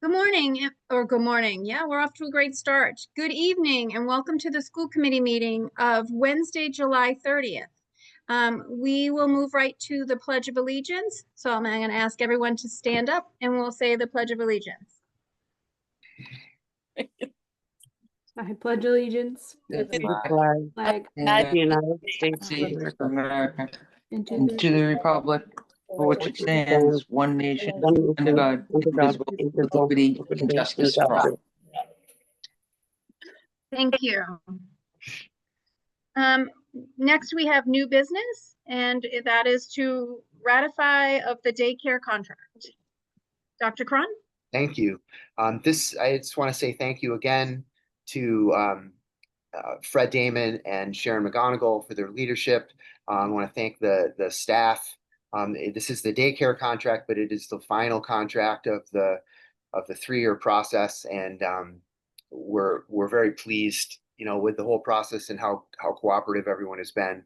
Good morning, or good morning. Yeah, we're off to a great start. Good evening, and welcome to the school committee meeting of Wednesday, July 30th. We will move right to the Pledge of Allegiance. So I'm going to ask everyone to stand up and we'll say the Pledge of Allegiance. I pledge allegiance to the flag of the United States of America and and to the republic for which it stands, one nation, under God, indivisible, with liberty and justice for all. Thank you. Next, we have new business, and that is to ratify of the daycare contract. Dr. Cron? Thank you. I just want to say thank you again to Fred Damon and Sharon McGonigal for their leadership. I want to thank the staff. This is the daycare contract, but it is the final contract of the 3-year process, and we're very pleased, with the whole process and how cooperative everyone has been.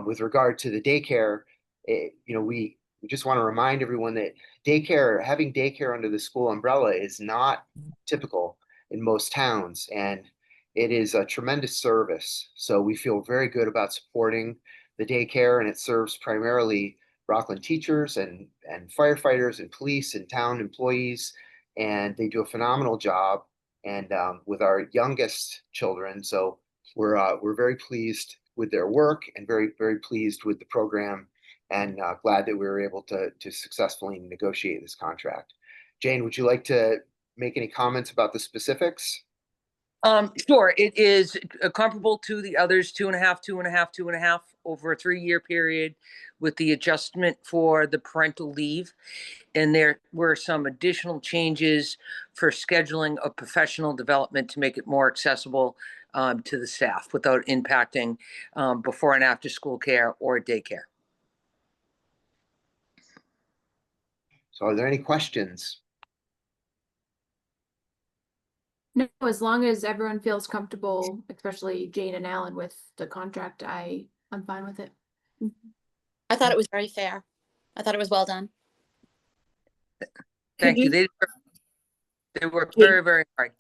With regard to the daycare, we just want to remind everyone that having daycare under the school umbrella is not typical in most towns, and it is a tremendous service. So we feel very good about supporting the daycare, and it serves primarily Rockland teachers and firefighters and police and town employees, and they do a phenomenal job. And with our youngest children, so we're very pleased with their work and very, very pleased with the program, and glad that we were able to successfully negotiate this contract. Jane, would you like to make any comments about the specifics? Sure. It is comparable to the others, 2.5, 2.5, 2.5 over a 3-year period, with the adjustment for the parental leave. And there were some additional changes for scheduling of professional development to make it more accessible to the staff without impacting before and after school care or daycare. So are there any questions? no, as long as everyone feels comfortable, especially Jane and Alan, with the contract, I'm fine with it. I thought it was very fair. I thought it was well done. Thank you. They worked very, very hard.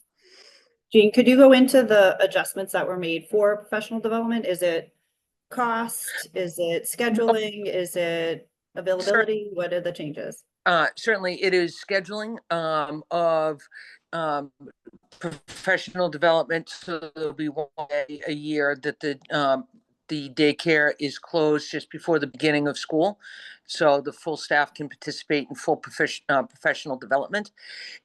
Jean, could you go into the adjustments that were made for professional development? Is it cost? Is it scheduling? Is it availability? What are the changes? Certainly, it is scheduling of professional development. So there'll be one day a year that the daycare is closed just before the beginning of school, so the full staff can participate in full professional development.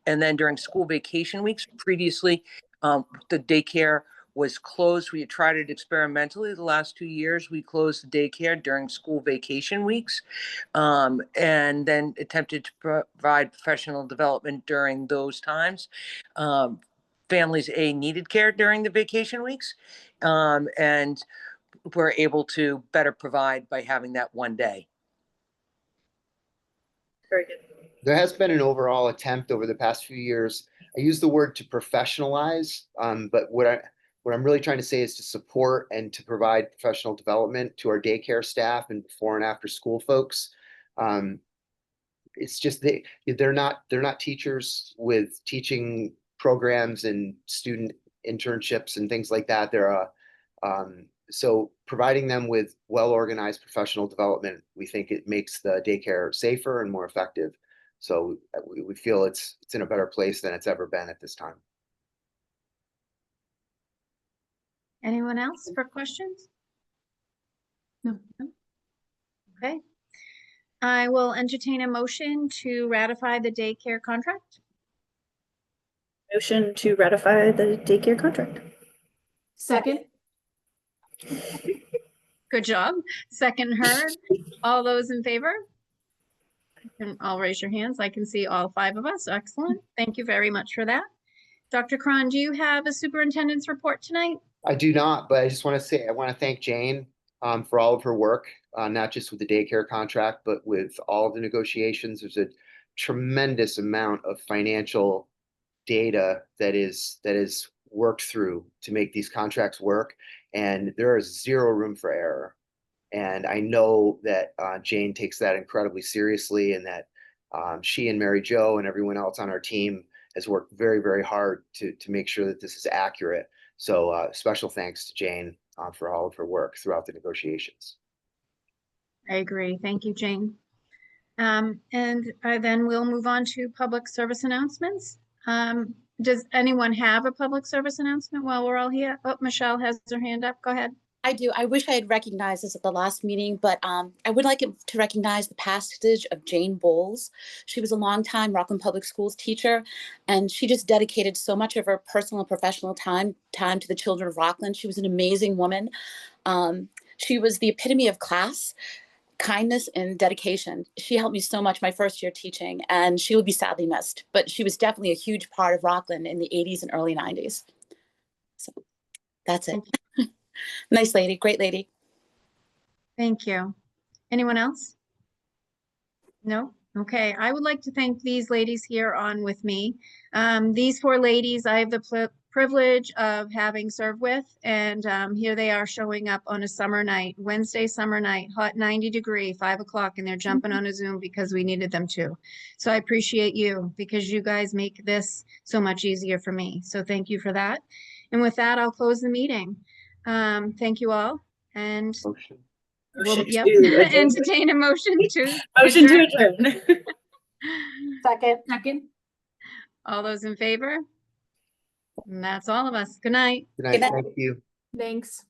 And then during school vacation weeks, previously, the daycare was closed. We had tried it experimentally the last 2 years. We closed the daycare during school vacation weeks, and then attempted to provide professional development during those times. Families needed care during the vacation weeks, and were able to better provide by having that one day. Very good. There has been an overall attempt over the past few years. I use the word to professionalize, but what I'm really trying to say is to support and to provide professional development to our daycare staff and before and after school folks. It's just they're not teachers with teaching programs and student internships and things like that. So providing them with well-organized professional development, we think it makes the daycare safer and more effective. So we feel it's in a better place than it's ever been at this time. Anyone else for questions? No. Okay. I will entertain a motion to ratify the daycare contract. Motion to ratify the daycare contract. Second. Good job. Second heard. All those in favor? And I'll raise your hands. I can see all 5 of us. Excellent. Thank you very much for that. Dr. Cron, do you have a superintendent's report tonight? I do not, but I just want to say I want to thank Jane for all of her work, not just with the daycare contract, but with all of the negotiations. There's a tremendous amount of financial data that is worked through to make these contracts work, and there is zero room for error. And I know that Jane takes that incredibly seriously, and that she and Mary Jo and everyone else on our team has worked very, very hard to make sure that this is accurate. So special thanks to Jane for all of her work throughout the negotiations. I agree. Thank you, Jane. And then we'll move on to public service announcements. Does anyone have a public service announcement while we're all here? Oh, Michelle has her hand up. Go ahead. I do. I wish I had recognized this at the last meeting, but I would like to recognize the passage of Jane Bowles. She was a longtime Rockland Public Schools teacher, and she just dedicated so much of her personal and professional time to the children of Rockland. She was an amazing woman. She was the epitome of class, kindness, and dedication. She helped me so much my first year teaching, and she will be sadly missed, but she was definitely a huge part of Rockland in the 80s and early 90s. So that's it. Nice lady, great lady. Thank you. Anyone else? No? Okay. I would like to thank these ladies here on with me. These four ladies, I have the privilege of having served with, and here they are showing up on a summer night, Wednesday summer night, hot 90-degree, 5 o'clock, and they're jumping on a Zoom because we needed them to. So I appreciate you because you guys make this so much easier for me. So thank you for that. And with that, I'll close the meeting. Thank you all. And Motion. we'll Motion yep, to adjourn. entertain a motion to Motion to adjourn. adjourn. Second. All those in favor? And that's all of us. Good night. Good night. Good night. Thank you. Thanks.